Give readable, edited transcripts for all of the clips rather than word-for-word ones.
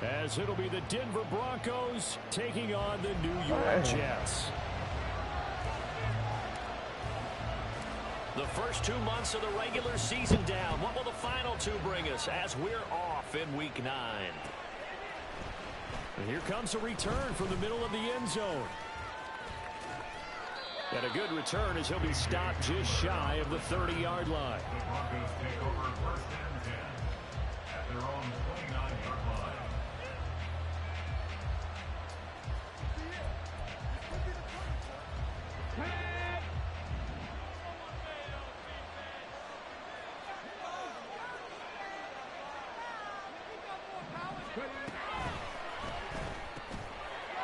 As it'll be the Denver Broncos taking on the New York Jets. The first 2 months of the regular season down. What will the final two bring us as we're off in Week 9? And here comes a return from the middle of the end zone. And a good return as he'll be stopped just shy of the 30-yard line. The Broncos take over first and 10 at their own 29-yard line.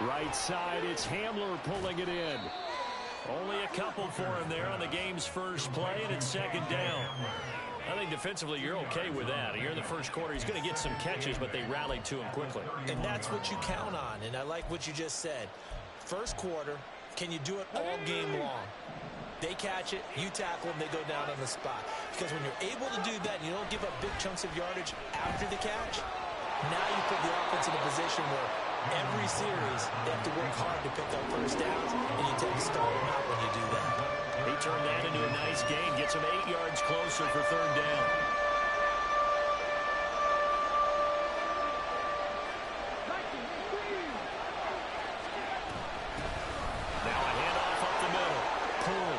Right side, it's Hamler pulling it in. Only a couple for him there on the game's first play, and it's second down. I think defensively you're okay with that. Here in the first quarter, he's going to get some catches, but they rallied to him quickly. And that's what you count on, and I like what you just said. First quarter, can you do it all game long? They catch it, you tackle them, they go down on the spot. Because when you're able to do that and you don't give up big chunks of yardage after the catch, now you put the offense in a position where every series they have to work hard to pick up first downs, and you tend to stall them out when you do that. He turned that into a nice gain, gets him 8 yards closer for third down. Now a handoff up the middle. Pull.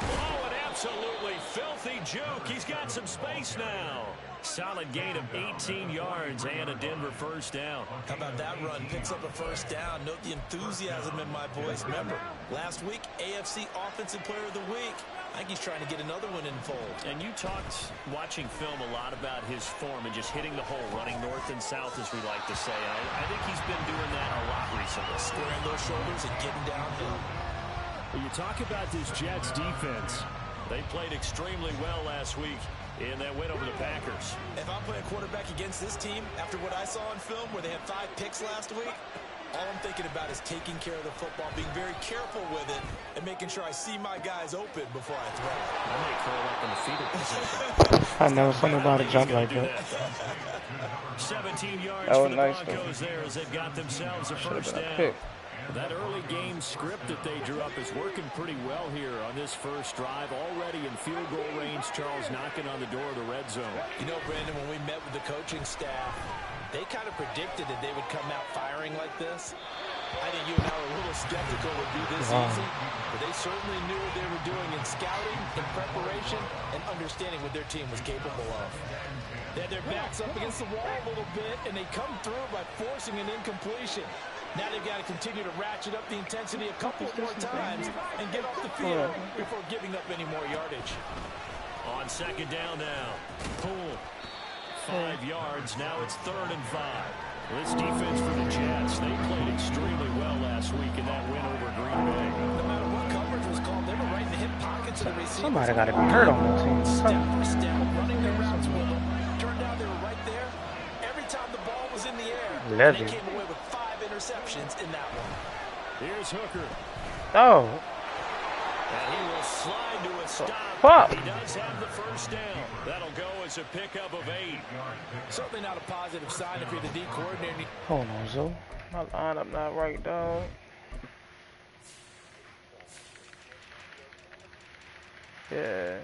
Oh, an absolutely filthy juke. He's got some space now. Solid gain of 18 yards and a Denver first down. How about that run? Picks up a first down. Note the enthusiasm in my voice. Remember, last week, AFC Offensive Player of the Week. I think he's trying to get another one in fold. And you talked, watching film, a lot about his form and just hitting the hole, running north and south, as we like to say. I think he's been doing that a lot recently. Squaring those shoulders and getting downhill. When you talk about this Jets defense, they played extremely well last week in that win over the Packers. If I'm playing quarterback against this team, after what I saw on film where they had 5 picks last week, all I'm thinking about is taking care of the football, being very careful with it, and making sure I see my guys open before I throw it. I may curl up in the fetal position. I know something about a jump like that. 17 yards That for was the nice, Broncos there as they've got themselves a Should've first been a down. pick. That early game script that they drew up is working pretty well here on this first drive. Already in field goal range, Charles knocking on the door of the red zone. You know, Brandon, when we met with the coaching staff, they kind of predicted that they would come out firing like this. I think you and I were a little skeptical it would be this easy, but they certainly knew what they were doing in scouting, in preparation, and understanding what their team was capable of. They had their backs up against the wall a little bit, and they come through by forcing an incompletion. Now they've got to continue to ratchet up the intensity a couple more times and get off the field before giving up any more yardage. On second down now. Poole. 5 yards. Now it's 3rd and 5. This defense for the Jets, they played extremely well last week in that win over Green Bay. No matter what coverage was called, they were right in the hip pockets of the receivers. Somebody got to be hurt on the team. Step for step, running their routes with them. Turned out they were right there. Every time the ball was in the air, they came away with 5 interceptions in that one. Here's Hooker. Oh. And he will slide to a stop. Fuck. He does have the first down. That'll go as a pickup of 8. Certainly not a positive sign if you're the D coordinator. Hold on, Zoe. My lineup not right, dog. Yeah.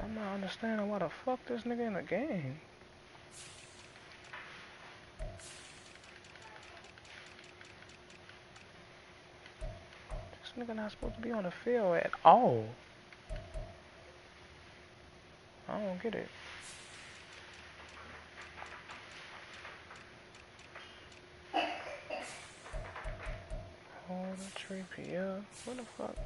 I'm not understanding why the fuck this nigga in the game. This nigga not supposed to be on the field at all. I don't get it. Oh, the tree Pierre. What the fuck?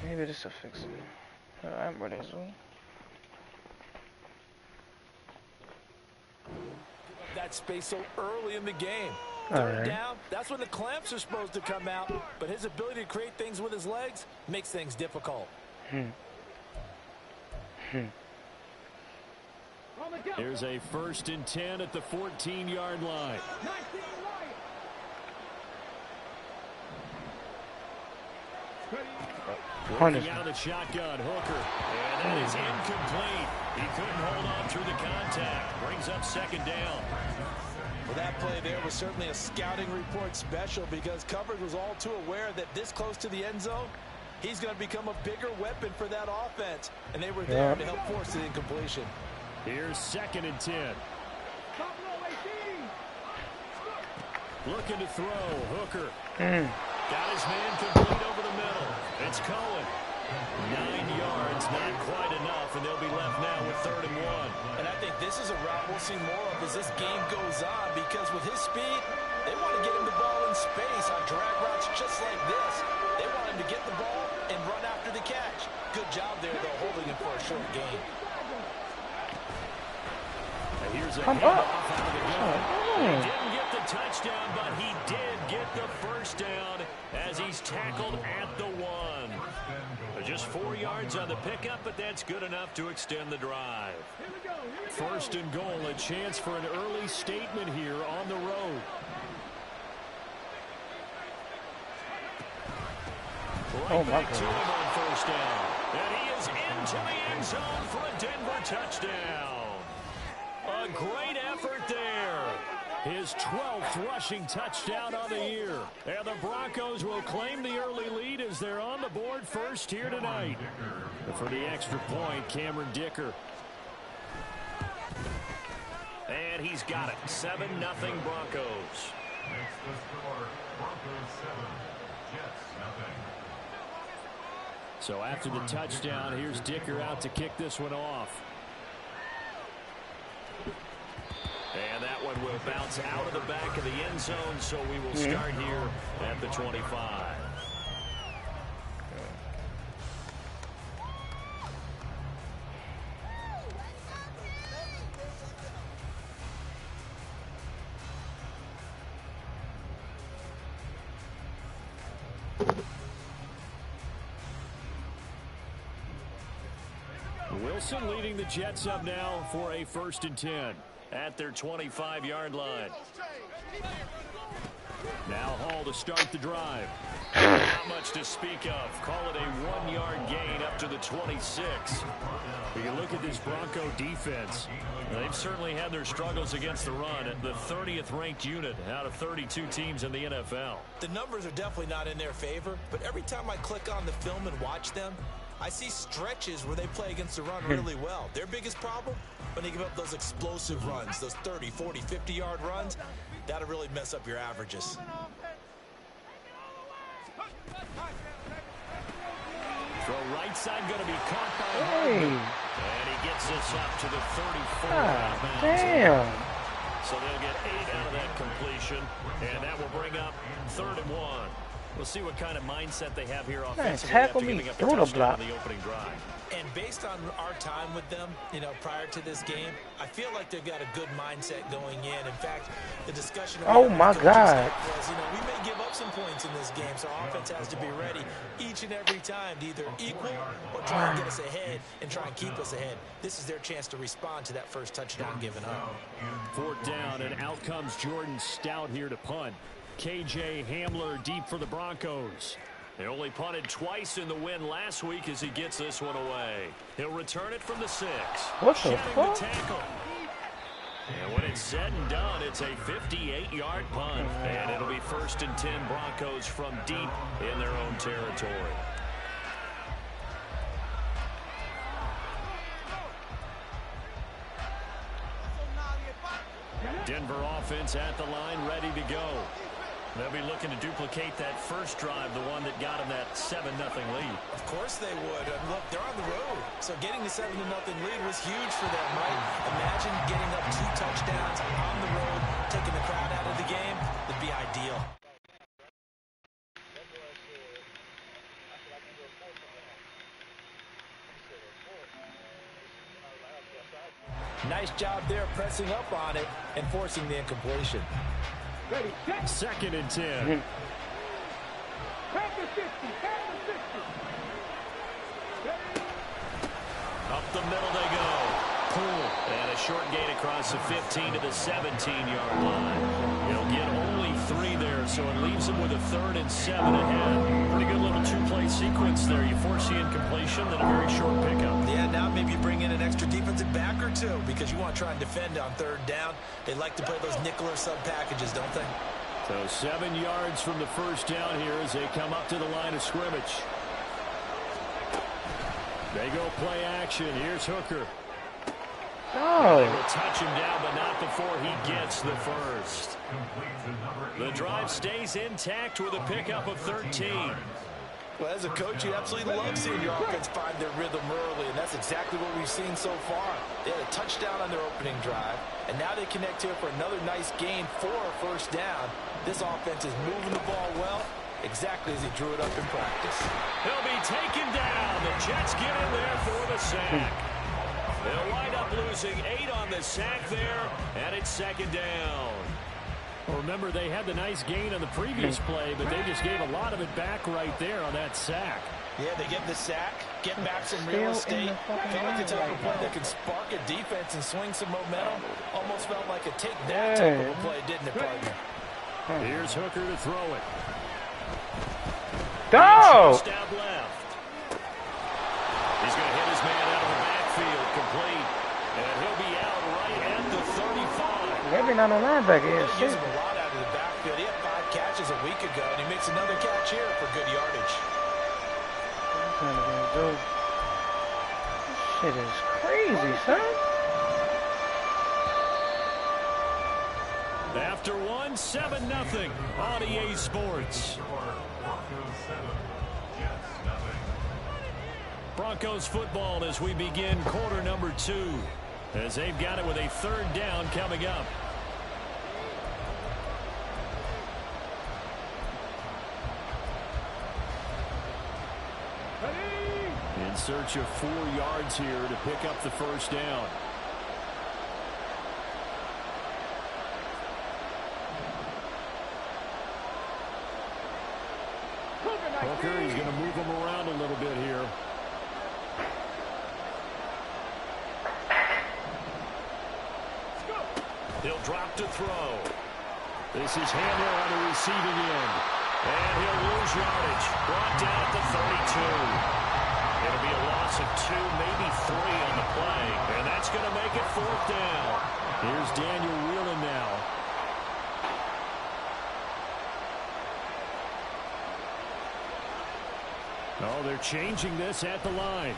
Maybe this will fix it. I'm ready, so. That space so early in the game. Third down, that's when the clamps are supposed to come out, but his ability to create things with his legs makes things difficult. Here's a 1st and 10 at the 14-yard line. Working out of the shotgun, Hooker. And that is incomplete. He couldn't hold on through the contact. Brings up 2nd down. Well, that play there was certainly a scouting report special because coverage was all too aware that this close to the end zone, he's going to become a bigger weapon for that offense. And they were there to help force the incompletion. Here's 2nd and 10. Looking to throw. Hooker. Got his man complete over the middle. It's Cohen. 9 yards, not quite enough, and they'll be left now with 3rd and 1. And I think this is a route we'll see more of as this game goes on because with his speed, they want to get him the ball in space on drag routes just like this. They want him to get the ball and run after the catch. Good job there, though, holding him for a short gain. Here's a handoff out of the gun. He didn't get the touchdown, but he did get the 1st down as he's tackled at the 1. Just 4 yards on the pickup, but that's good enough to extend the drive. 1st and goal, a chance for an early statement here on the road. Right back to him on 1st down. And he is into the end zone for a Denver touchdown. A great effort there. His 12th rushing touchdown on the year. And the Broncos will claim the early lead as they're on the board first here tonight. And for the extra point, Cameron Dicker. And he's got it. 7-0 Broncos. Makes the score Broncos 7, Jets 0. So after the touchdown, here's Dicker out to kick this one off. And that one will bounce out of the back of the end zone, so we will start here at the 25. Wilson leading the Jets up now for a 1st and 10. At their 25-yard line. Now Hall to start the drive. Not much to speak of. Call it a 1-yard gain up to the 26. You can look at this Bronco defense. They've certainly had their struggles against the run at the 30th ranked unit out of 32 teams in the NFL. The numbers are definitely not in their favor, but every time I click on the film and watch them, I see stretches where they play against the run really well. Their biggest problem, when they give up those explosive runs, those 30, 40, 50-yard runs, that'll really mess up your averages. Throw right side going to be caught by Hartman. And he gets this up to the 34. Damn. So they'll get 8 out of that completion, and that will bring up 3rd and 1. We'll see what kind of mindset they have here offensively after giving up a touchdown on the opening drive. And based on our time with them, prior to this game, I feel like they've got a good mindset going in. In fact, the discussion oh my God was, we may give up some points in this game, so our offense has to be ready each and every time to either equal or try and get us ahead and try and keep us ahead. This is their chance to respond to that first touchdown given up. 4th down, and out comes Jordan Stout here to punt. KJ Hamler deep for the Broncos. They only punted twice in the win last week as he gets this one away. He'll return it from the 6. What the fuck? The tackle. And when it's said and done, it's a 58-yard punt. And it'll be 1st and 10 Broncos from deep in their own territory. Denver offense at the line, ready to go. They'll be looking to duplicate that first drive, the one that got them that 7-0 lead. Of course they would. And look, they're on the road. So getting the 7-0 lead was huge for them, right? Imagine getting up 2 touchdowns on the road, taking the crowd out of the game. Would be ideal. Nice job there pressing up on it and forcing the incompletion. 2nd and 10. Up the middle they go. Poole And a short gain across the 15 to the 17-yard line. He'll get only 3 there, so it leaves him with a 3rd and 7 ahead. Pretty good little 2-play sequence there. You force the incompletion, then a very short pickup. Yeah, now maybe you bring in an extra defensive back or two because you want to try and defend on 3rd down. They like to play those nickel or sub packages, don't they? So 7 yards from the first down here as they come up to the line of scrimmage. They go play action. Here's Hooker. Oh. They will touch him down, but not before he gets the first. The drive stays intact with a pickup of 13. Well, as a coach, you absolutely love seeing your offense find their rhythm early, and that's exactly what we've seen so far. They had a touchdown on their opening drive, and now they connect here for another nice gain for a first down. This offense is moving the ball well, exactly as he drew it up in practice. He'll be taken down. The Jets get in there for the sack. They'll wind up losing 8 on the sack there, and it's 2nd down. Well, remember, they had the nice gain on the previous play, but they just gave a lot of it back right there on that sack. Yeah, they get the sack, get back some real estate. Felt like a type of play that can spark a defense and swing some momentum. Almost felt like a take that type of a play, didn't it, partner? Here's Hooker to throw it. Go! Stab left. He's going to hit his man out of the backfield, complete. And he'll be out right at the 35. Maybe not a linebacker. He used him a lot out of the backfield. He had 5 catches a week ago, and he makes another catch here for good yardage. This shit is crazy, son. After 1, 7-0 on EA Sports. Broncos football as we begin quarter number 2. As they've got it with a 3rd down coming up. In search of 4 yards here to pick up the first down. Hooker, he's going to move him around a little bit here. He'll drop to throw. This is Handler on the receiving end. And he'll lose yardage. Brought down at the 32. It'll be a loss of 2, maybe 3 on the play. And that's going to make it 4th down. Here's Daniel Whelan now. Oh, they're changing this at the line.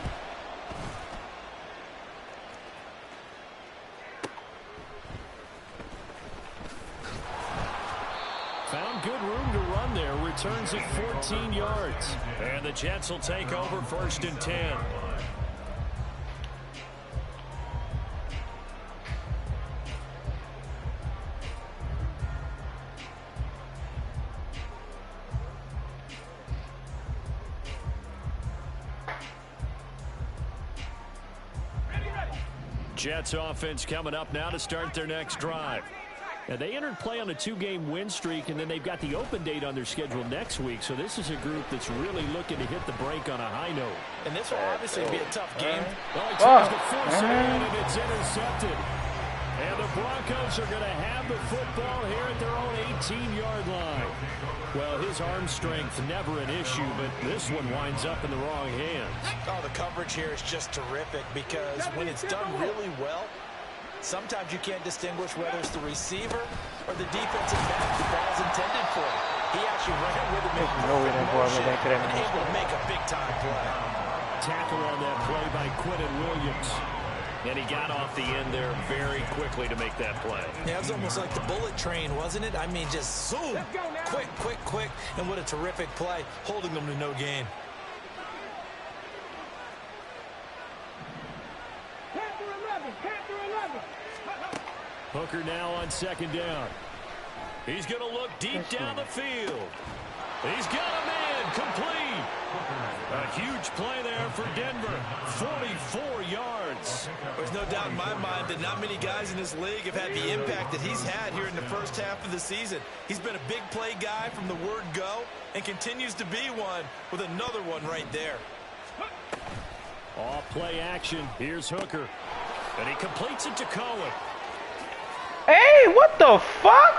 Found good room to run there. Returns at 14 yards. And the Jets will take over 1st and 10. Jets offense coming up now to start their next drive. Now, they entered play on a 2-game win streak, and then they've got the open date on their schedule next week. So this is a group that's really looking to hit the break on a high note. And this will obviously be a tough game. Well, he tries to force it in, and it's intercepted. And the Broncos are going to have the football here at their own 18-yard line. Well, his arm strength never an issue, but this one winds up in the wrong hands. Oh, the coverage here is just terrific because when it's done really well, sometimes you can't distinguish whether it's the receiver or the defensive back the ball's intended for. He actually ran with it, and able to make a big-time play. Tackle on that play by Quinton Williams. And he got off the end there very quickly to make that play. Yeah, it was almost like the bullet train, wasn't it? I mean, just zoom. Quick, quick, quick. And what a terrific play, holding them to no gain. Hooker now on 2nd down. He's going to look deep down the field. He's got a man complete. A huge play there for Denver. 44 yards. There's no doubt in my mind that not many guys in this league have had the impact that he's had here in the first half of the season. He's been a big play guy from the word go and continues to be one with another one right there. Off play action. Here's Hooker. And he completes it to Cohen. Hey, what the fuck?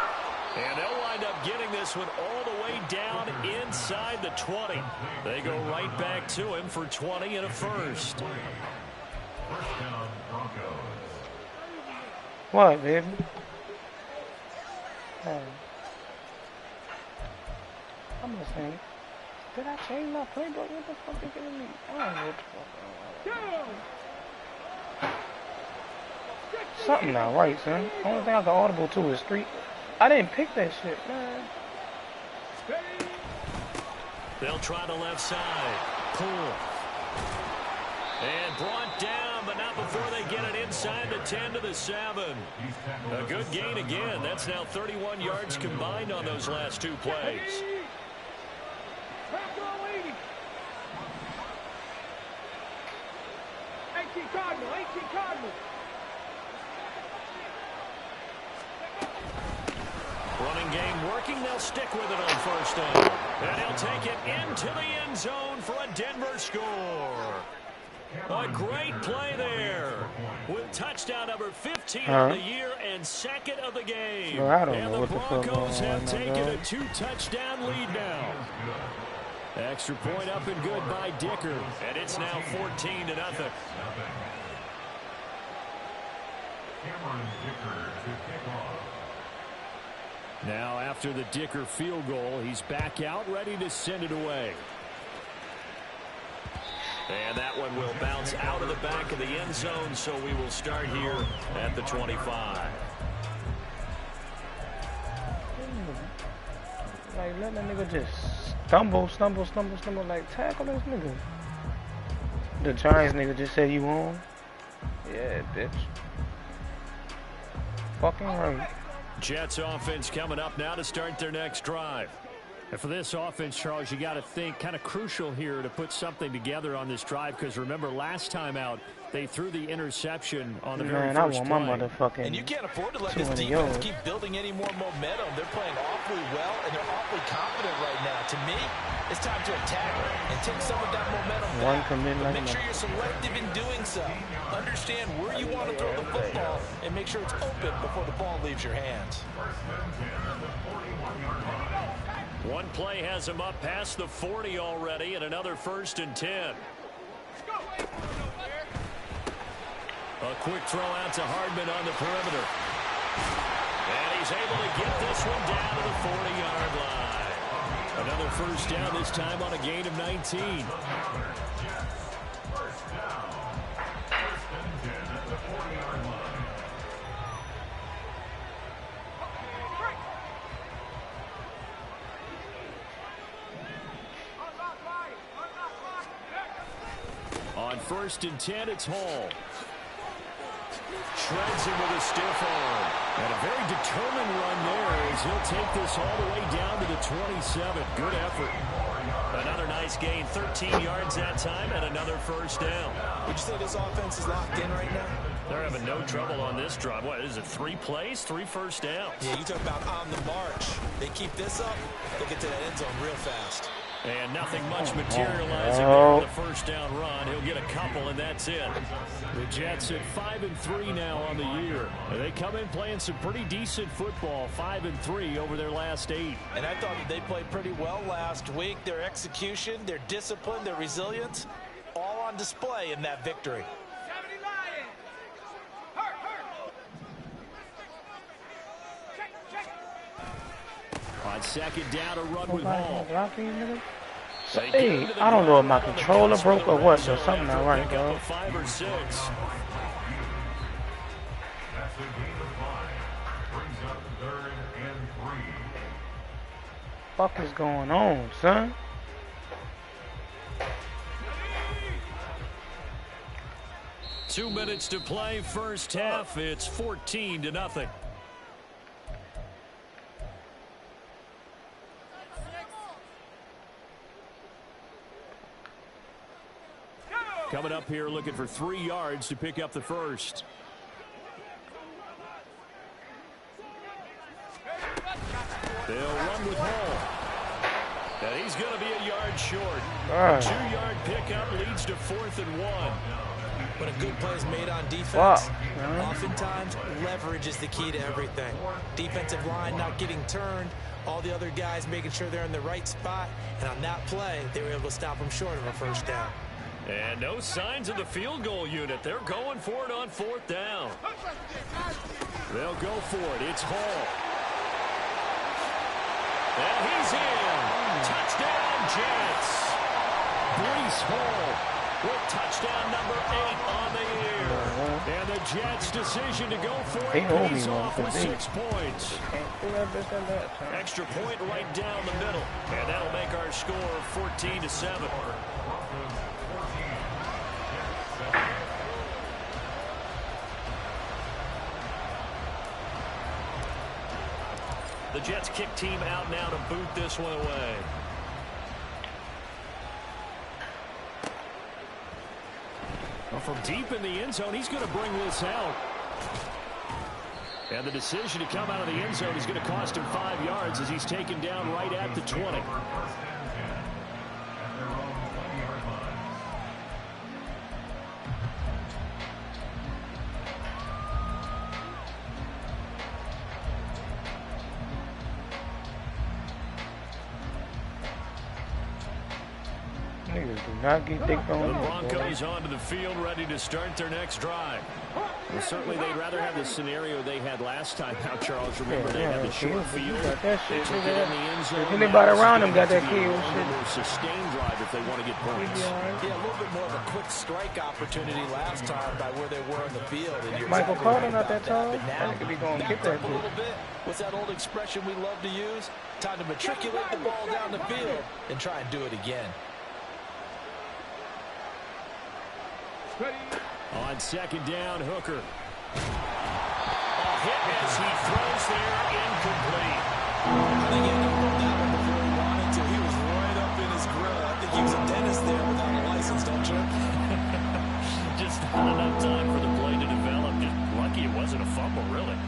And they'll wind up getting this one all the way down inside the 20. They go right back to him for 20 and a first. First down, Broncos. What, baby? Hey. I'm just saying, did I change my playbook? What the fuck is giving me? I don't know what the fuck. Something not right, son. Only thing I can audible to is street. I didn't pick that shit, man. They'll try the left side. Pull. And brought down, but not before they get it inside the 10 to the 7. A good gain again. That's now 31 yards combined on those last two plays. 18 Cardinal. Running game working. They'll stick with it on first down. And he'll take it into the end zone for a Denver score. A great play there with touchdown number 15 of the year and second of the game. Bro, I don't and know the what the fuck Broncos have going on, taken a 2-touchdown lead now. Extra point up and good by Dicker. And it's now 14-0. Now after the Dicker field goal, he's back out ready to send it away. And that one will bounce out of the back of the end zone, so we will start here at the 25. Like, let that nigga just stumble, like, tackle this nigga. The Giants nigga just said you on. Yeah, bitch. Fucking right. Jets offense coming up now to start their next drive. And for this offense, Charles, you got to think kind of crucial here to put something together on this drive, because remember last time out they threw the interception on the very first play. My motherfucking and you can't afford to let this defense keep building any more momentum. They're playing awfully well and they're awfully confident right now. To me, it's time to attack and take some of that momentum back. Make sure you're selective in doing so. Understand where you want to throw the football and make sure it's open before the ball leaves your hands. One play has him up past the 40 already, and another 1st and 10. A quick throw out to Hardman on the perimeter. And he's able to get this one down to the 40-yard line. Another first down, this time on a gain of 19. On 1st and 10, it's Hall. Shreds him with a stiff arm. And a very determined run there as he'll take this all the way down to the 27. Good effort. Another nice gain, 13 yards that time, and another first down. Would you say this offense is locked in right now? They're having no trouble on this drive. What is it, 3 plays, 3 first downs? Yeah, you talk about on the march. They keep this up, they'll get to that end zone real fast. And nothing much materializing there on the first down run. He'll get a couple, and that's it. The Jets at 5-3 now on the year. They come in playing some pretty decent football, 5-3 over their last 8. And I thought that they played pretty well last week. Their execution, their discipline, their resilience, all on display in that victory. On second down, a run with Hall. Hey, I don't know if my controller broke or what, but something not right, bro. 5 or 6. Fuck is going on, son? Two minutes to play, first half. It's 14-0. Coming up here looking for 3 yards to pick up the first. They'll run with Hall. And he's going to be a yard short. A 2-yard pickup leads to 4th and 1. When a good play is made on defense, Wow. oftentimes leverage is the key to everything. Defensive line not getting turned, all the other guys making sure they're in the right spot, and on that play, they were able to stop them short of a first down. And no signs of the field goal unit. They're going for it on 4th down. They'll go for it. It's Hall. And he's in. Touchdown, Jets. Breece Hall with touchdown number 8 on the year. And the Jets' decision to go for it pays off with 6 points. Extra point right down the middle. And that'll make our score 14-7. The Jets kick team out now to boot this one away. Well, from deep in the end zone, he's going to bring this out. And the decision to come out of the end zone is going to cost him 5 yards as he's taken down right at the 20. Niggas do not get dick on The Broncos onto the field, ready to start their next drive. Well, certainly they'd rather have the scenario they had last time out, Charles. Remember, they had the short field. Got that shit. Took it in the end zone. Anybody around them got that kill. A little more sustained drive if they want to get points. Yeah, a little bit more of a quick strike opportunity last time by where they were on the field. And Michael exactly Carter right not that about tall. But now, I could be going to get backed that up a little bit. What's that old expression we love to use? Time to matriculate the ball down the field and try and do it again. On 2nd down, Hooker. A hit as he throws there, incomplete. I think he had to hold that one before he wanted to. He was right up in his grill. I think he was a dentist there without a license, don't you? Just not enough time for the play to develop. Just lucky it wasn't a fumble, really.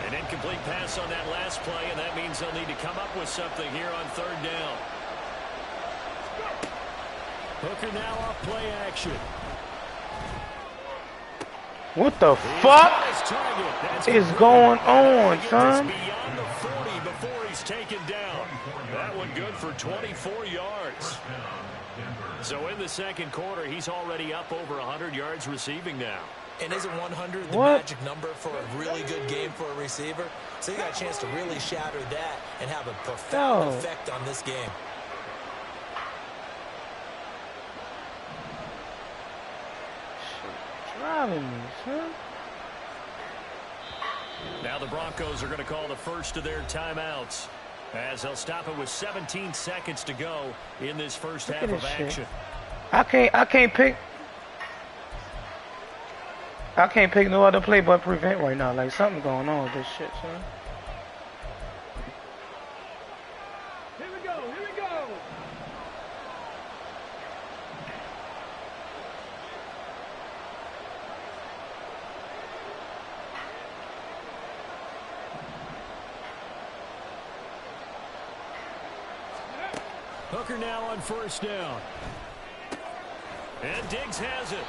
An incomplete pass on that last play, and that means they'll need to come up with something here on 3rd down. Hooker now off play action. What the fuck is going on, son? Beyond the 40 before he's taken down. That one good for 24 yards. So in the 2nd quarter, he's already up over 100 yards receiving now. And isn't 100 the magic number for a really good game for a receiver? So you got a chance to really shatter that and have a profound effect on this game. Driving me, son. Now the Broncos are going to call the first of their timeouts as they'll stop it with 17 seconds to go in this first half of action. I can't pick no other play but prevent right now. Like something going on with this shit, son. Here we go, here we go. Hooker now on 1st down. And Diggs has it.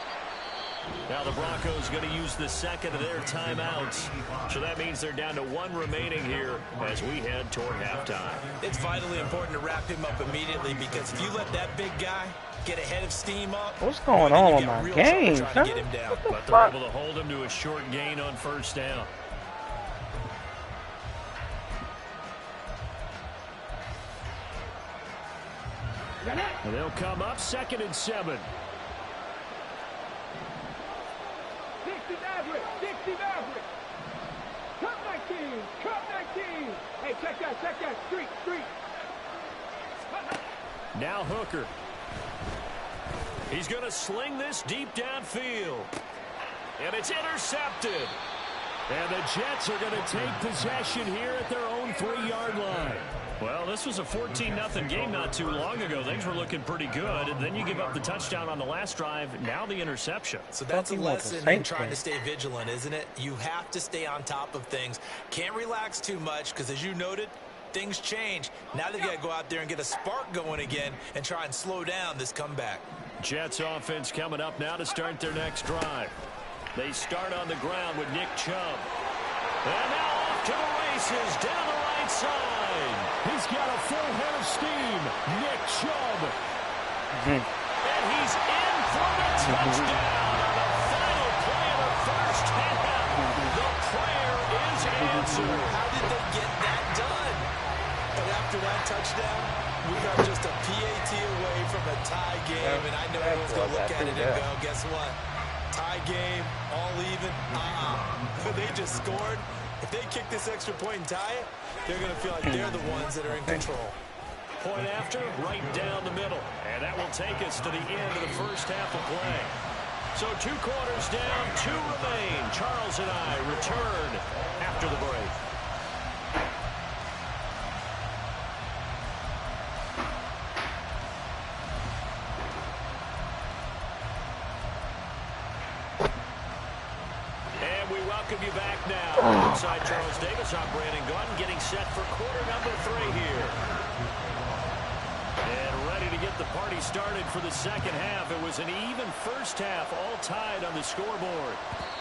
Now the Broncos going to use the 2nd of their timeouts. So that means they're down to 1 remaining here as we head toward halftime. It's vitally important to wrap him up immediately because if you let that big guy get ahead of steam up, what's going on with my game, son? Get him down. But they're able to hold him to a short gain on 1st down. And they'll come up 2nd and 7. Dixie Maverick, Dixie Maverick. Cut 19, cut 19. Hey, check that, street. Now Hooker. He's going to sling this deep downfield. And it's intercepted. And the Jets are going to take possession here at their own 3-yard line. Well, this was a 14-0 game not too long ago. Things were looking pretty good. And then you give up the touchdown on the last drive. Now the interception. So that's a lesson in trying to stay vigilant, isn't it? You have to stay on top of things. Can't relax too much because, as you noted, things change. Now they got to go out there and get a spark going again and try and slow down this comeback. Jets offense coming up now to start their next drive. They start on the ground with Nick Chubb. And now off to the races down the right side. He's got a full head of steam. Nick Chubb. And he's in for the touchdown. The final play of the first half. The prayer is answered. How did they get that done? And after that touchdown, we are just a PAT away from a tie game. And I know everyone's going to look at it and go, guess what? Tie game, all even. They just scored. If they kick this extra point and tie it, they're going to feel like they're the ones that are in control. Point after, right down the middle. And that will take us to the end of the first half of play. So 2 quarters down, 2 remain. Charles and I return after the break. And we welcome you back now. Alongside Charles Davis, I'm Brandon Gunn, getting set for quarter number 3 here. And ready to get the party started for the second half. It was an even first half, all tied on the scoreboard.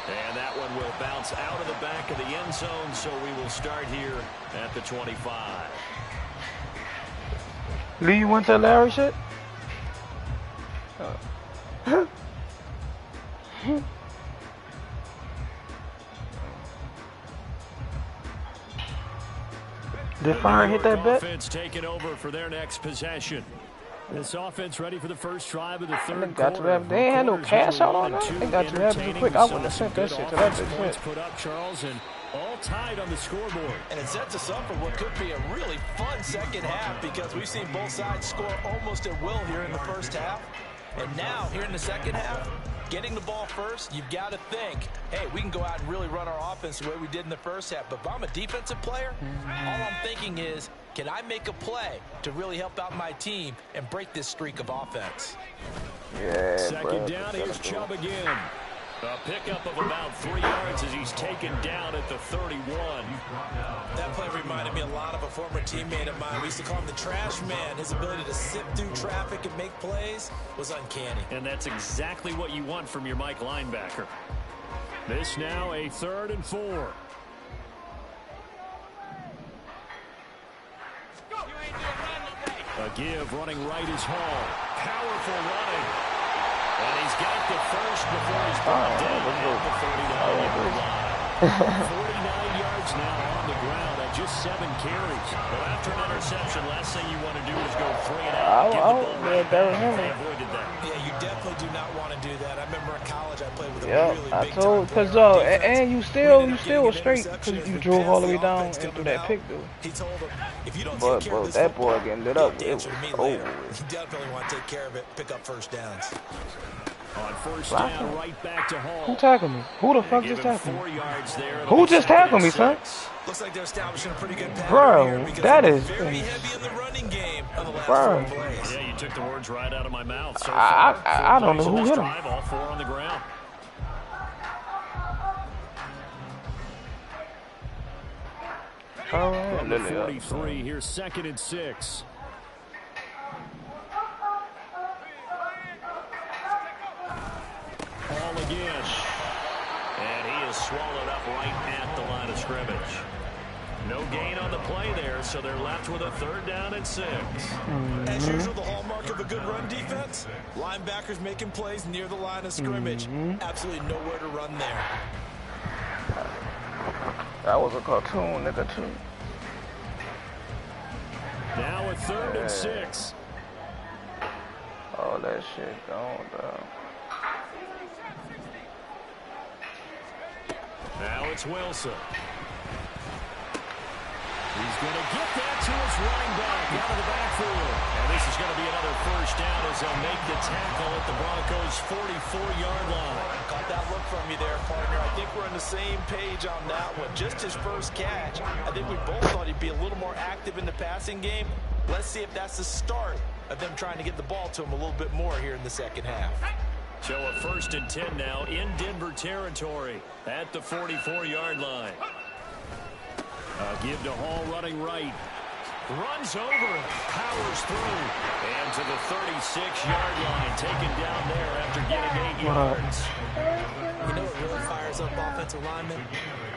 And that one will bounce out of the back of the end zone, so we will start here at the 25. Lee, you went to Larry shit? Did Fire hit that bet? Offense taking over for their next possession. This offense ready for the first drive of the third They got to quarter. have, they ain't had no cash out on that. They got to have it quick. I wouldn't have sent that shit to that bitch. Put up, Charles, and all tied on the scoreboard. And it sets us up for what could be a really fun second half because we've seen both sides score almost at will here in the first half. And now, here in the second half, getting the ball first, you've got to think, hey, we can go out and really run our offense the way we did in the first half. But if I'm a defensive player, all I'm thinking is, can I make a play to really help out my team and break this streak of offense? Yeah, Second down, here's Chubb again. A pickup of about 3 yards as he's taken down at the 31. That play reminded me a lot of a former teammate of mine. We used to call him the trash man. His ability to sift through traffic and make plays was uncanny. And that's exactly what you want from your Mike linebacker. This now a 3rd and 4. A give running right is Hall. Powerful running. And he's got the first before he's brought down at the 49-yard line. 49 yards now on the ground at just 7 carries. But after an interception, last thing you want to do is go 3 and out. Give the ball right back. They avoided that. Yeah, you definitely do not want to do that. I remember in college I played with a really big time player. And you still was straight because you drove all the way down and threw that pick, dude. He told him, if you don't but take care of this that boy getting lit up, it was over. You definitely want to take care of it, pick up first downs. On first down, right back to Hall. Who tackled me? Who the fuck just tackled me? 4 yards there. Who just tackled me, son? Looks like they're establishing a pretty good pattern bro, here that is very heavy in the running game on the last bro. 4 plays. Yeah, you took the words right out of my mouth. So I don't know who hit him. All 4 on the ground. Number 43, here's 2nd and 6. Ball again. And he is swallowed up right at the line of scrimmage. No gain on the play there, so they're left with a 3rd down and 6. As usual, the hallmark of a good run defense, linebackers making plays near the line of scrimmage. Absolutely nowhere to run there. That was a cartoon, nigga, too. Now a 3rd and 6. Oh, that shit gone, dog. Now it's Wilson. He's going to get that to his running back out of the backfield. And this is going to be another first down as they'll make the tackle at the Broncos' 44-yard line. Caught that look from you there, partner. I think we're on the same page on that one. Just his first catch. I think we both thought he'd be a little more active in the passing game. Let's see if that's the start of them trying to get the ball to him a little bit more here in the second half. So a 1st and 10 now in Denver territory at the 44-yard line. Give to Hall running right. Runs over and powers through. And to the 36-yard line, taken down there after getting 8 yards. You know what really fires up offensive linemen?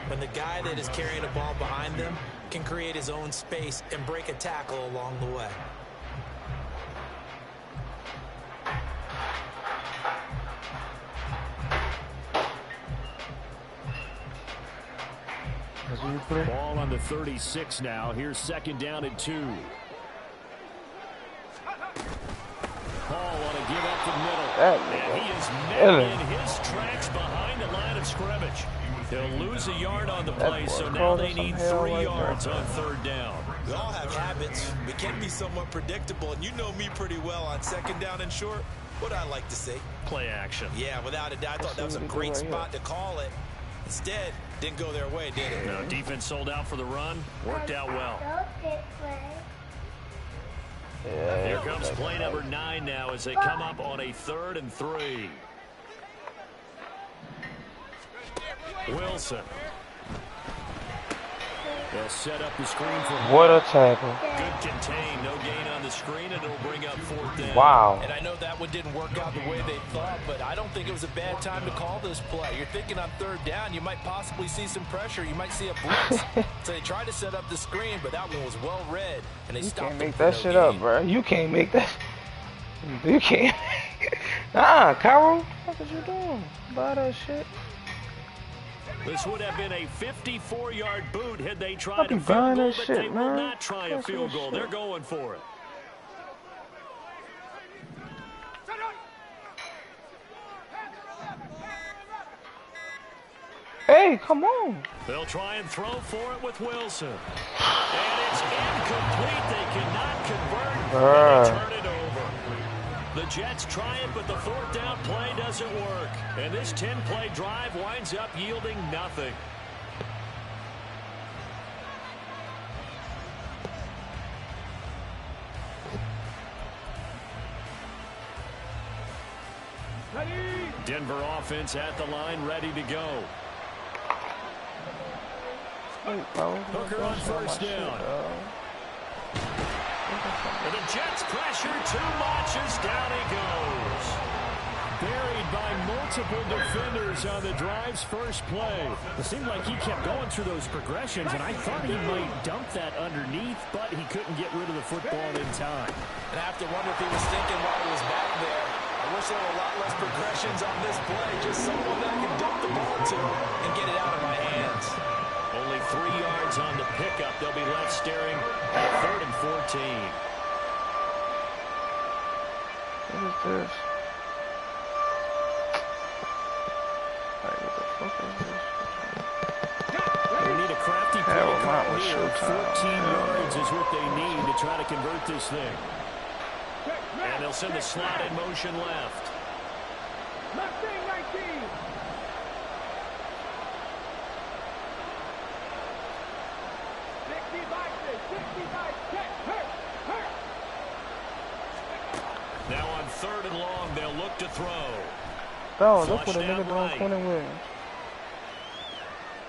When the guy that is carrying the ball behind them can create his own space and break a tackle along the way. Ball on the 36 now. Here's 2nd down and 2. Paul on a give up the middle. And he is met in his tracks behind the line of scrimmage. They'll lose a yard on the play, so now they need 3 yards on 3rd down. We all have habits. We can be somewhat predictable, and you know me pretty well on 2nd down and short. What I like to say? Play action. Yeah, without a doubt. I thought that was a great spot to call it. Instead, didn't go their way, did it? No, defense sold out for the run. Worked out well. Here comes play number 9 now as they come up on a 3rd and 3. Wilson. They'll set up the screen for him. What a tackle. Good contain. No gain on the screen, and it'll bring up 4th down. Wow. And I know that one didn't work out the way they thought, but I don't think it was a bad time to call this play. You're thinking on 3rd down, you might possibly see some pressure. You might see a blitz. So they tried to set up the screen, but that one was well read, and they stopped. You can't make that shit up, bro. You can't make that. You can't. Nah, Carol. What are you doing? Buy that shit. This would have been a 54-yard boot had they tried a field buying goal, that but shit, they will man. not try a That's field that goal. shit. They're going for it. Hey, come on. They'll try and throw for it with Wilson. And it's incomplete. They cannot convert. And they turn it over. The Jets try it, but the 4th down play doesn't work. And this 10-play drive winds up yielding nothing. Denver offense at the line, ready to go. Hooker on 1st down. And the Jets pressure too much as down he goes. Buried by multiple defenders on the drive's first play. It seemed like he kept going through those progressions, and I thought he might dump that underneath, but he couldn't get rid of the football in time. And I have to wonder if he was thinking while he was back there, I wish there were a lot less progressions on this play. Just someone that I can dump the ball to and get it out of my hands. Only 3 yards on the pickup. They'll be left staring at 3rd and 14. What is this? Like, what the fuck is this? They need a crafty play Hell, call not with here. Showtime. 14 yards is what they need to try to convert this thing. And they'll send the slot in motion left. Mustang 19. Now on 3rd and long, they'll look to throw. Oh, look what a Flushed nigga out doing right. Quentin Williams.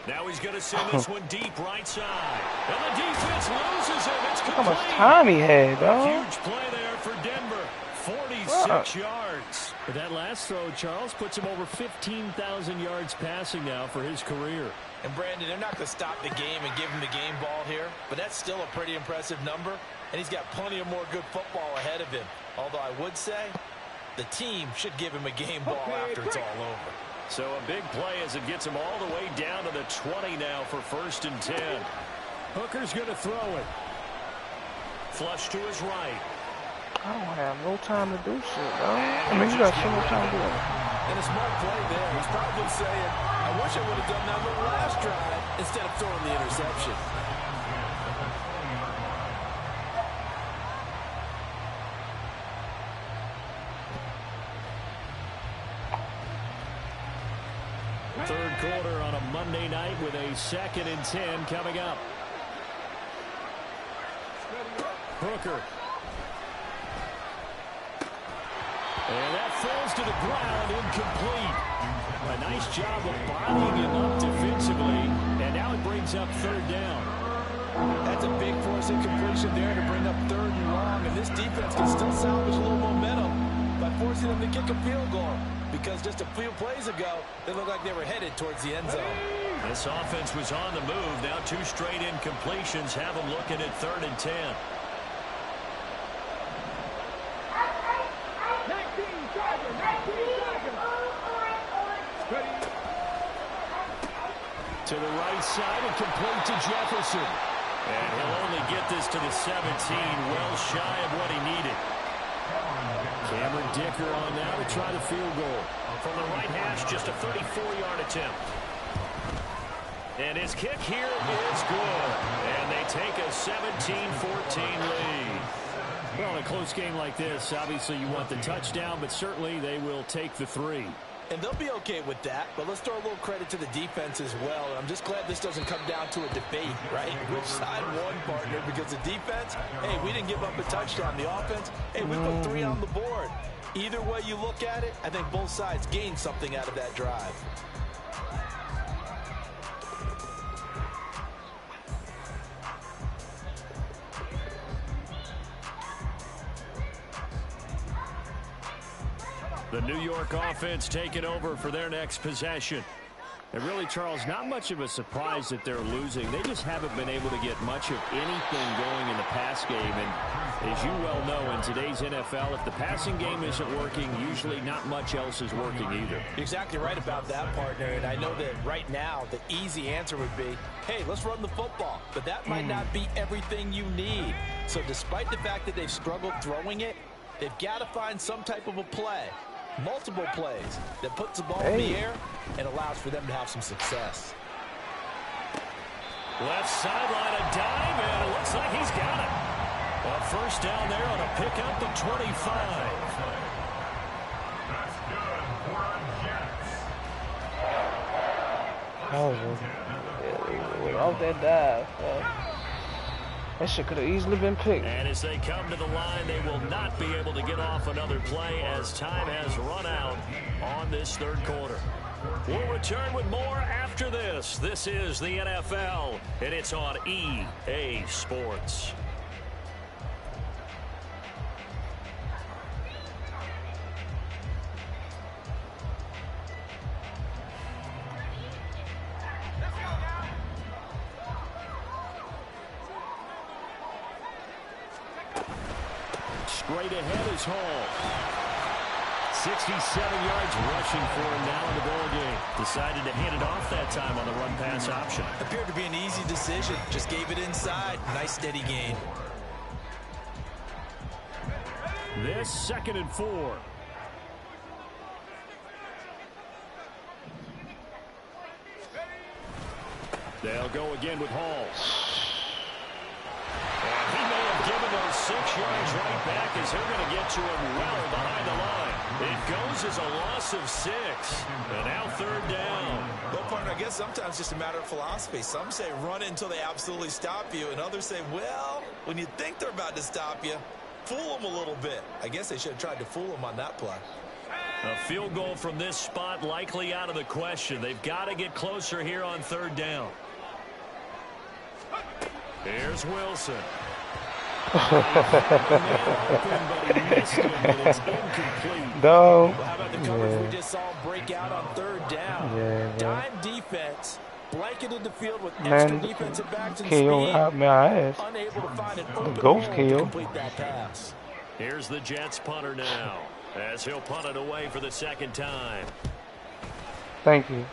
Now he's going to send this one deep right side. And the defense loses it. It's Look how much complete. time he had, dog. Huge play there for Denver. 46 yards. But that last throw, Charles, puts him over 15,000 yards passing now for his career. And Brandon, they're not going to stop the game and give him the game ball here, but that's still a pretty impressive number, and he's got plenty of more good football ahead of him. Although I would say the team should give him a game ball after it's all over. So a big play as it gets him all the way down to the 20 now for 1st and 10. Hooker's going to throw it. Flush to his right. I don't have no time to do shit, dog. I mean, you got so much time to do it. And a smart play there. He's probably saying, I wish I would have done that on the last drive instead of throwing the interception. Third quarter on a Monday night with a 2nd and 10 coming up. Hooker. And that falls to the ground, incomplete. A nice job of bodying him up defensively, and now it brings up 3rd down. That's a big force incompletion there to bring up 3rd and long, and this defense can still salvage a little momentum by forcing them to kick a field goal, because just a few plays ago, they looked like they were headed towards the end zone. This offense was on the move. Now 2 straight incompletions have them looking at 3rd and 10. 19 Chargers, 19 Chargers. Ready? To the right side and complete to Jefferson. And he'll only get this to the 17, well shy of what he needed. Cameron Dicker on now to try the field goal. From the right hash, just a 34-yard attempt. And his kick here is good. And they take a 17-14 lead. Well, in a close game like this, obviously you want the touchdown, but certainly they will take the 3. And they'll be okay with that, but let's throw a little credit to the defense as well. I'm just glad this doesn't come down to a debate, right? Which side won, partner? Because the defense, hey, we didn't give up a touchdown. The offense, hey, we put 3 on the board. Either way you look at it, I think both sides gained something out of that drive. The New York offense taking over for their next possession. And really, Charles, not much of a surprise that they're losing. They just haven't been able to get much of anything going in the pass game. And as you well know, in today's NFL, if the passing game isn't working, usually not much else is working either. You're exactly right about that, partner. And I know that right now, the easy answer would be, hey, let's run the football. But that might not be everything you need. So despite the fact that they've struggled throwing it, they've got to find some type of a play. Multiple plays that puts the ball in the air and allows for them to have some success. Left sideline, a dive, and it looks like he's got it. A first down there on a pickup of 25. That's good for Jets. Off that dive. That shit could have easily been picked. And as they come to the line, they will not be able to get off another play as time has run out on this 3rd quarter. We'll return with more after this. This is the NFL, and it's on EA Sports. Straight ahead is Hall. 67 yards rushing for him now in the ball game. Decided to hand it off that time on the run-pass option. Appeared to be an easy decision. Just gave it inside. Nice steady gain. This 2nd and 4. They'll go again with Hall. And he may have given those 6 yards right back as they're going to get to him well behind the line. It goes as a loss of 6. And now 3rd down. Well, partner, I guess sometimes it's just a matter of philosophy. Some say run until they absolutely stop you, and others say, well, when you think they're about to stop you, fool them a little bit. I guess they should have tried to fool them on that play. A field goal from this spot likely out of the question. They've got to get closer here on 3rd down. Here's Wilson. No. Well, how about the coverage we just saw break out on 3rd down? Dime defense blanketed the field with extra defensive backs and speed. Unable to find an open hole to complete that pass. Here's the Jets punter now as he'll punt it away for the 2nd time. Thank you.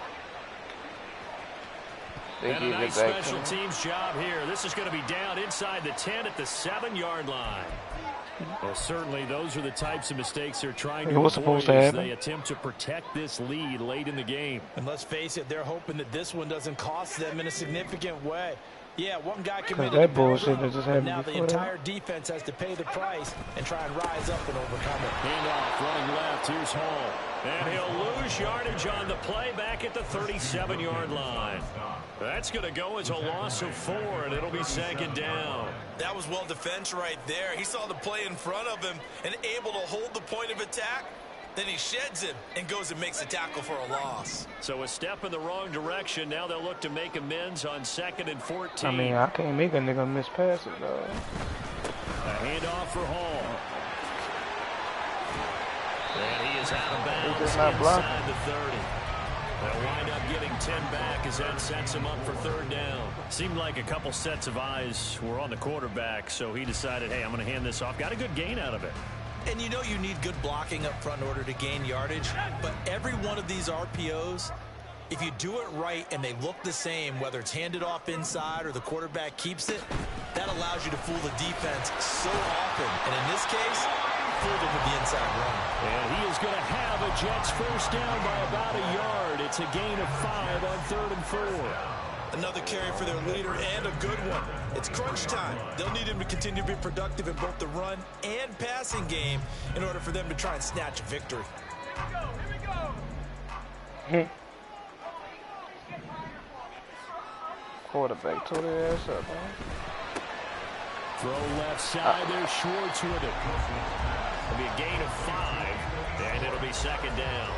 And a nice special teams job here. This is going to be down inside the 10 at the 7-yard line. Well, certainly those are the types of mistakes they're trying to avoid as they attempt to protect this lead late in the game. And let's face it, they're hoping that this one doesn't cost them in a significant way. Yeah, one guy committed that bullshit that just happened now the entire defense has to pay the price and try and rise up and overcome it. Handoff running left. Here's Hall. And he'll lose yardage on the play back at the 37-yard line. That's going to go as a loss of 4, and it'll be 2nd down. That was well defense right there. He saw the play in front of him and able to hold the point of attack. Then he sheds him and goes and makes a tackle for a loss. So a step in the wrong direction. Now they'll look to make amends on 2nd and 14. I mean, I can't make a nigga miss passes, though. A handoff for Hall. And he is out of bounds inside the 30. They'll wind up getting 10 back as that sets him up for 3rd down. Seemed like a couple sets of eyes were on the quarterback, so he decided, hey, I'm going to hand this off. Got a good gain out of it. And you know you need good blocking up front in order to gain yardage, but every one of these RPOs, if you do it right and they look the same, whether it's handed off inside or the quarterback keeps it, that allows you to fool the defense so often. And in this case, fooled him with the inside run. And he is going to have a Jets first down by about a yard. It's a gain of 5 on 3rd and 4. Another carry for their leader and a good one. It's crunch time. They'll need him to continue to be productive in both the run and passing game in order for them to try and snatch a victory. Here we go. Quarterback tore their ass up, man. Throw left side. There's Schwartz with it. It'll be a gain of 5, and it'll be 2nd down. A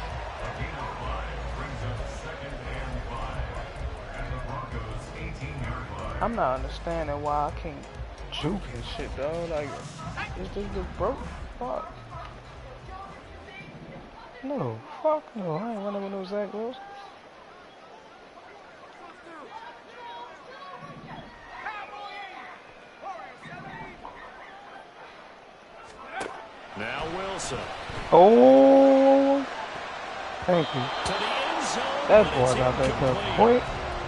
gain of 5 brings up 2nd and 5 at the Broncos 18-yard line. I'm not understanding why I can't juke and shit, though. Like, is this the broke? Fuck. No, fuck no. I ain't running with no Zach Wilson. Now Wilson. Oh, thank you. To the end zone. That boy got that quick.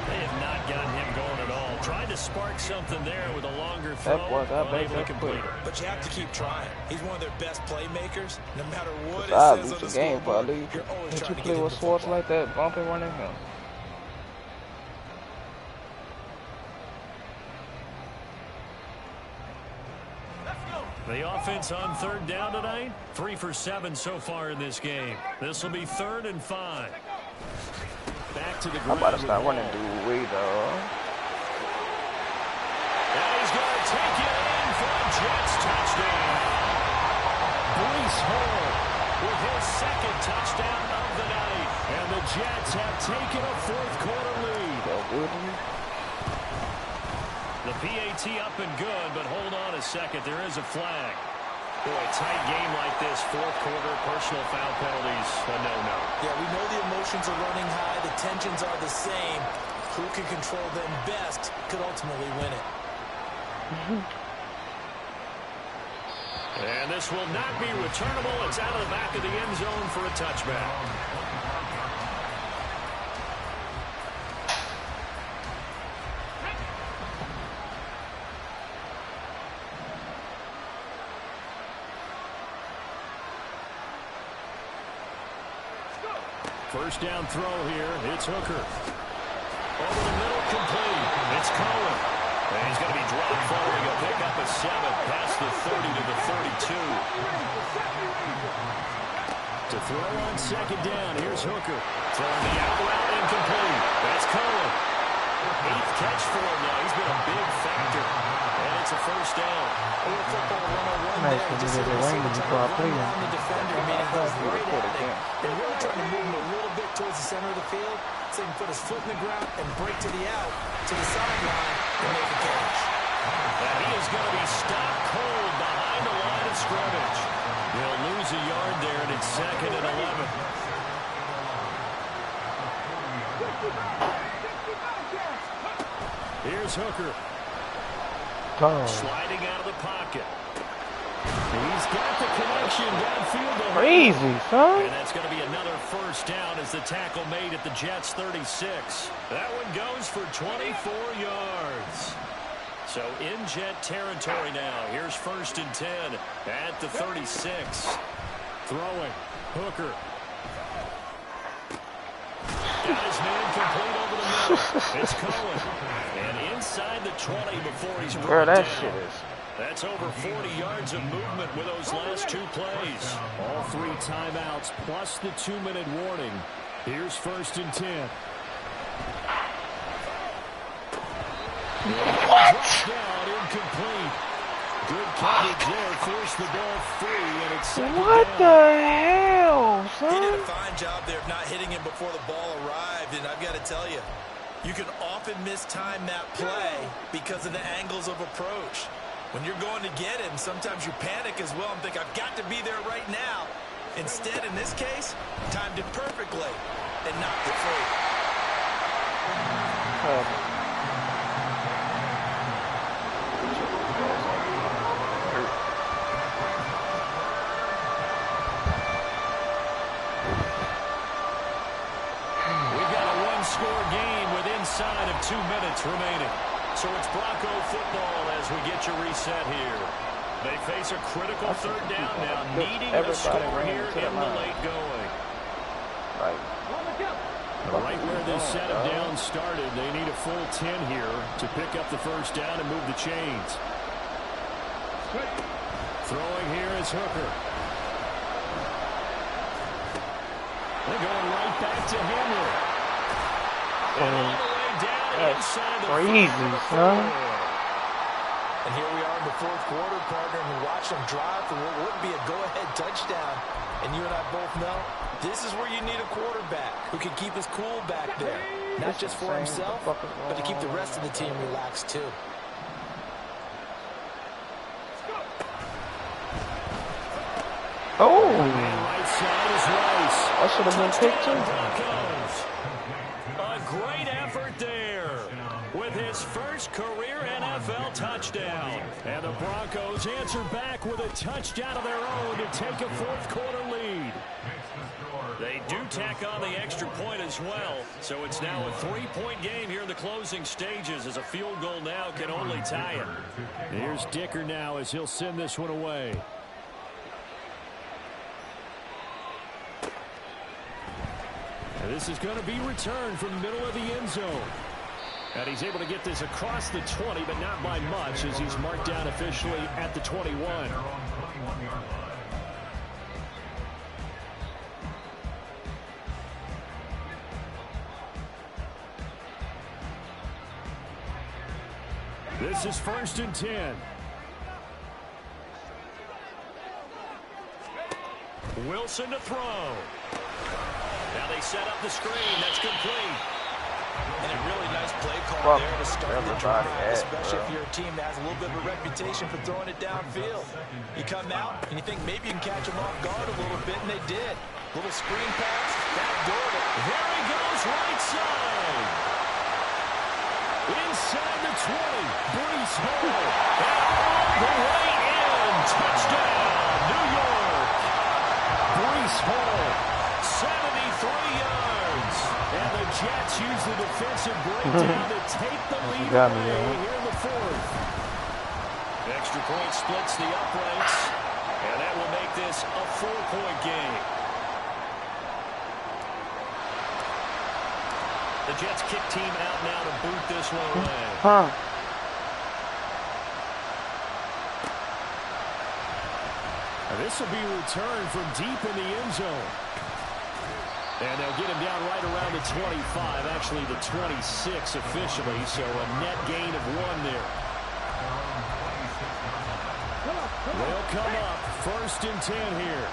They have not gotten him going at all. Tried to spark something there with a longer throw. That boy got unable to that complete quick. it. But you have to keep trying. He's one of their best playmakers. No matter what it I says lose on the the game, scoreboard, probably. you're always Ain't trying you to play get him with the Schwartz football. like that, bumping running him? The offense on 3rd down tonight, 3 for 7 so far in this game. This will be 3rd and 5. Back to the I'm ground. about to start with running Hall. dude way, dog. And he's going to take it in for a Jets touchdown. Breece Hall with his 2nd touchdown of the night. And the Jets have taken a 4th quarter lead. That good to me? The PAT up and good, but hold on a second. There is a flag. Boy, a tight game like this, 4th quarter, personal foul penalties, a no-no. Yeah, we know the emotions are running high. The tensions are the same. Who can control them best could ultimately win it. And this will not be returnable. It's out of the back of the end zone for a touchback. First down throw here. It's Hooker. Over the middle, complete. It's Cohen. And he's going to be dropped following a pickup of 7 past the 30 to the 32. To throw on 2nd down, here's Hooker. Throwing the out route, incomplete. That's Cohen. 8th catch for him now. He's been a big factor. And it's a first down. Nice to do the rain before I play him. The defender, meaning goes right at it. They're really trying to move him a little bit towards the center of the field so he can put his foot in the ground and break to the out, to the sideline, and make a catch. And he is going to be stopped cold behind the line of scrimmage. They'll lose a yard there, and it's 2nd and 11. Here's Hooker. Oh. Sliding out of the pocket. He's got the connection downfield. Crazy, son. And that's going to be another first down as the tackle made at the Jets' 36. That one goes for 24 yards. So in Jet territory now. Here's 1st and 10 at the 36. Throwing. Hooker. Got his man complete over the middle. It's Cohen. And inside the 20 before he's brought Girl, that down. shit is... That's over 40 yards of movement with those last 2 plays. All 3 timeouts plus the 2-minute warning. Here's 1st and 10. What? Down, incomplete. Good coverage there. Forced the ball free, and it's second What down. the hell, He did son? a fine job there of not hitting him before the ball arrived, and I've got to tell you, you can often mistime that play because of the angles of approach. When you're going to get him, sometimes you panic as well and think, I've got to be there right now. Instead, in this case, timed it perfectly and knocked it free. We've got a one-score game with inside of 2 minutes remaining. So it's Bronco football as we get you reset here. They face a critical third down now, needing a score here in the late going. Right where this set of downs started, they need a full 10 here to pick up the first down and move the chains. Throwing here is Hooker. They're going right back to Hamler. And all the way down inside the crazy, son. And here we are in the fourth quarter, partner, and we watch them drive for what would be a go-ahead touchdown. And you and I both know this is where you need a quarterback who can keep his cool back there. Not just for himself, but to keep the rest of the team relaxed too. Oh, Right side is Rice. that should have been picked too. A great effort there with his first career NFL touchdown. And the Broncos answer back with a touchdown of their own to take a fourth quarter lead. They do tack on the extra point as well, so it's now a 3-point game here in the closing stages as a field goal now can only tie it. Here's Dicker now as he'll send this one away. And this is going to be returned from the middle of the end zone. And he's able to get this across the 20, but not by much as he's marked down officially at the 21. This is 1st and 10. Wilson to throw. Now they set up the screen. That's complete. And a really nice play call there to start the drive, especially if you're a team that has a little bit of a reputation for throwing it downfield. You come out and you think maybe you can catch them off guard a little bit, and they did. Little screen pass, backdoored it. There he goes, right side. Inside the 20, Breece Hall. And all the way in. Touchdown, New York. Breece Hall, 73 yards. And the Jets use the defensive breakdown to take the lead away here in the fourth. Extra point splits the uprights, and that will make this a 4-point game. The Jets kick team out now to boot this one away. This will be returned from deep in the end zone. And they'll get him down right around the 25, actually the 26 officially, so a net gain of 1 there. They'll come up 1st and 10 here.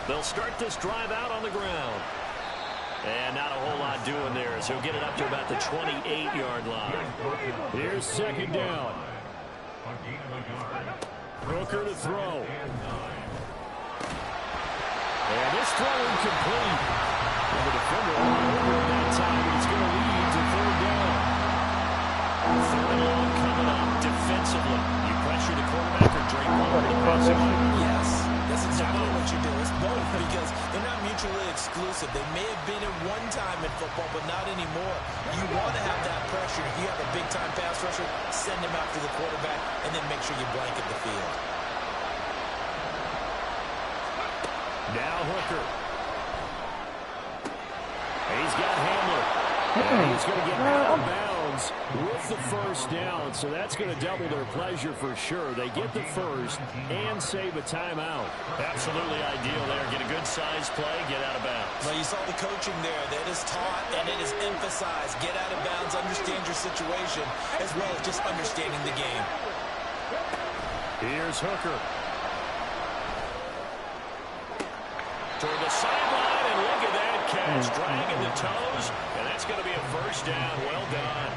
They'll start this drive out on the ground. And not a whole lot doing there as he'll get it up to about the 28-yard line. Here's 2nd down. Hooker to throw. And this throw incomplete. And the defender over that time, but it's going to lead to 3rd down. 3rd and long coming up defensively. You pressure the quarterback or Drake London to pass it. Yes, that's exactly what you do. It's both because they're not mutually exclusive. They may have been at one time in football, but not anymore. You want to have that pressure. If you have a big-time pass rusher, send him after the quarterback, and then make sure you blanket the field. Now Hooker. He's got Hamler. And he's going to get out of bounds Browns with the first down, so that's going to double their pleasure for sure. They get the first and save a timeout. Absolutely ideal there. Get a good size play, get out of bounds. Well, you saw the coaching there. That is taught and it is emphasized. Get out of bounds, understand your situation, as well as just understanding the game. Here's Hooker. Toward the sideline, and look at that catch. Dragging the toes, and that's going to be a first down. Well done.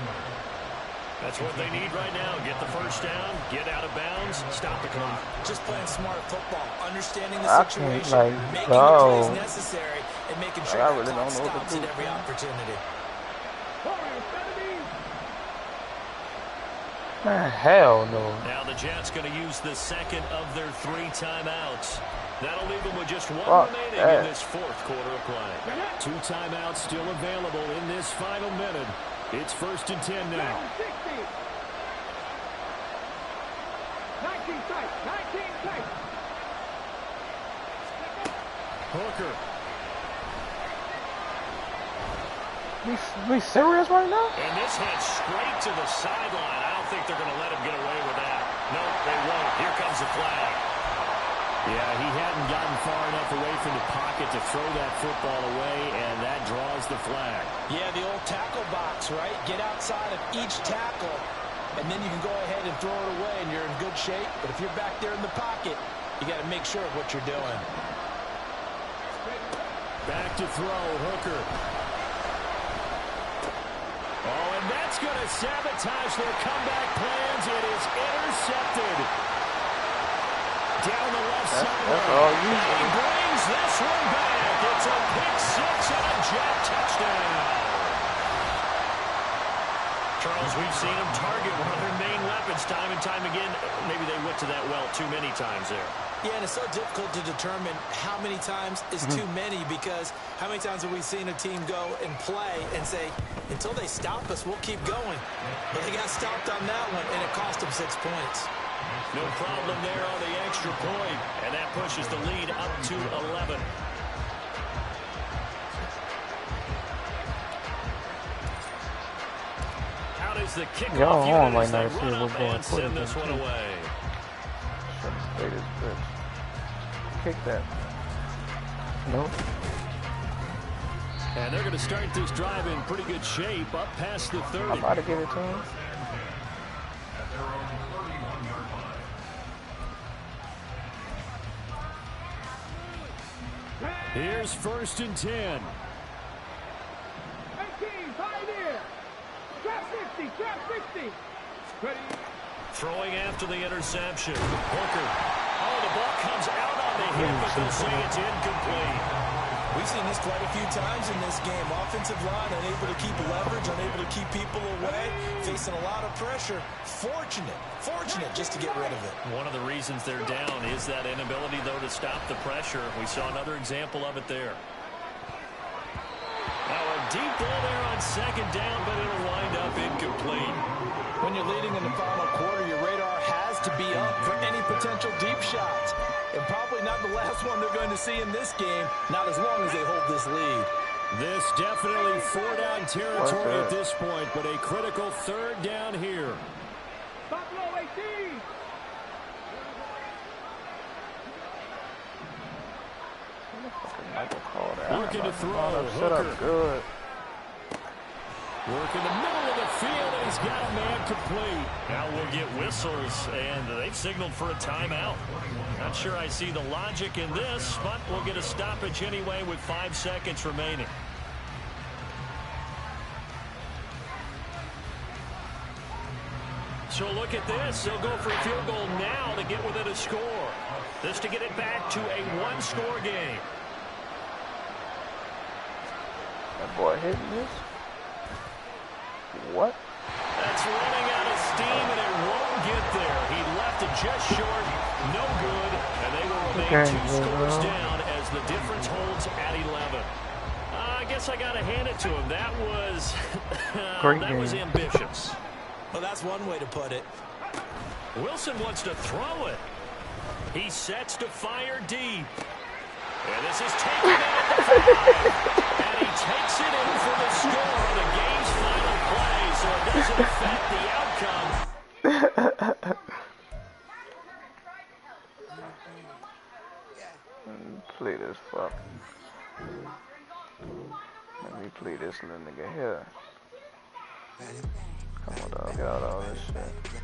That's what they need right now. Get the first down, get out of bounds, stop the clock. Just playing smart football, understanding the situation, making the plays necessary, and making sure the clock stops at every opportunity. Man, hell no. Now the Jets going to use the second of their 3 timeouts. That'll leave them with just one remaining in this fourth quarter of play. 2 timeouts still available in this final minute. It's 1st and 10 now. 19 tight, 19 tight. Hooker. We serious right now? And this heads straight to the sideline. I don't think they're going to let him get away with that. No, they won't. Here comes the flag. Yeah, he hadn't gotten far enough away from the pocket to throw that football away, and that draws the flag. Yeah, the old tackle box, right? Get outside of each tackle, and then you can go ahead and throw it away, and you're in good shape. But if you're back there in the pocket, you got to make sure of what you're doing. Back to throw, Hooker. Oh, and that's going to sabotage their comeback plans. It is intercepted. Down the left side. That's all you He brings this one back. It's a pick 6 and a Jet touchdown. Charles, we've seen him target one of their main weapons time and time again. Maybe they went to that well too many times there. Yeah, and it's so difficult to determine how many times is too many, because how many times have we seen a team go and play and say, until they stop us, we'll keep going. But they got stopped on that one, and it cost them 6 points. No problem there on the extra point, and that pushes the lead up to 11. How does the kickoff unit as they run up and send this one away? Kick that. Nope. And they're going to start this drive in pretty good shape, up past the 30. I'm about to give it to him. Here's 1st and 10. 18, pioneer. Trap 50, trap 50. Ready. Throwing after the interception. Hooker. Oh, the ball comes out on the hip, but they'll say it's incomplete. We've seen this quite a few times in this game. Offensive line unable to keep leverage, unable to keep people away, facing a lot of pressure. Fortunate just to get rid of it. One of the reasons they're down is that inability, though, to stop the pressure. We saw another example of it there. Now a deep ball there on 2nd down, but it'll wind up incomplete. When you're leading in the final quarter, your radar has to be up for any potential deep shots. And probably not the last one they're going to see in this game, not as long as they hold this lead. This definitely 4-down territory at this point, but a critical 3rd down here. Buffalo 18. Looking to throw. Set up good. Work in the middle of the field, and he's got a man complete. Now we'll get whistles, and they've signaled for a timeout. Not sure I see the logic in this, but we'll get a stoppage anyway with 5 seconds remaining. So look at this. They'll go for a field goal now to get within a score. This to get it back to a 1-score game. That boy hitting this? What? That's running out of steam, and it won't get there. He left it just short. No good. And they will remain 2 scores down as the difference holds at 11. I guess I got to hand it to him. That was, that was ambitious. Well, that's one way to put it. Wilson wants to throw it. He sets to fire deep. And this is taken in at the 5. And he takes it in for the score. The game's final play. So it Replay this nigga here. Come on, dog. Get out all this shit.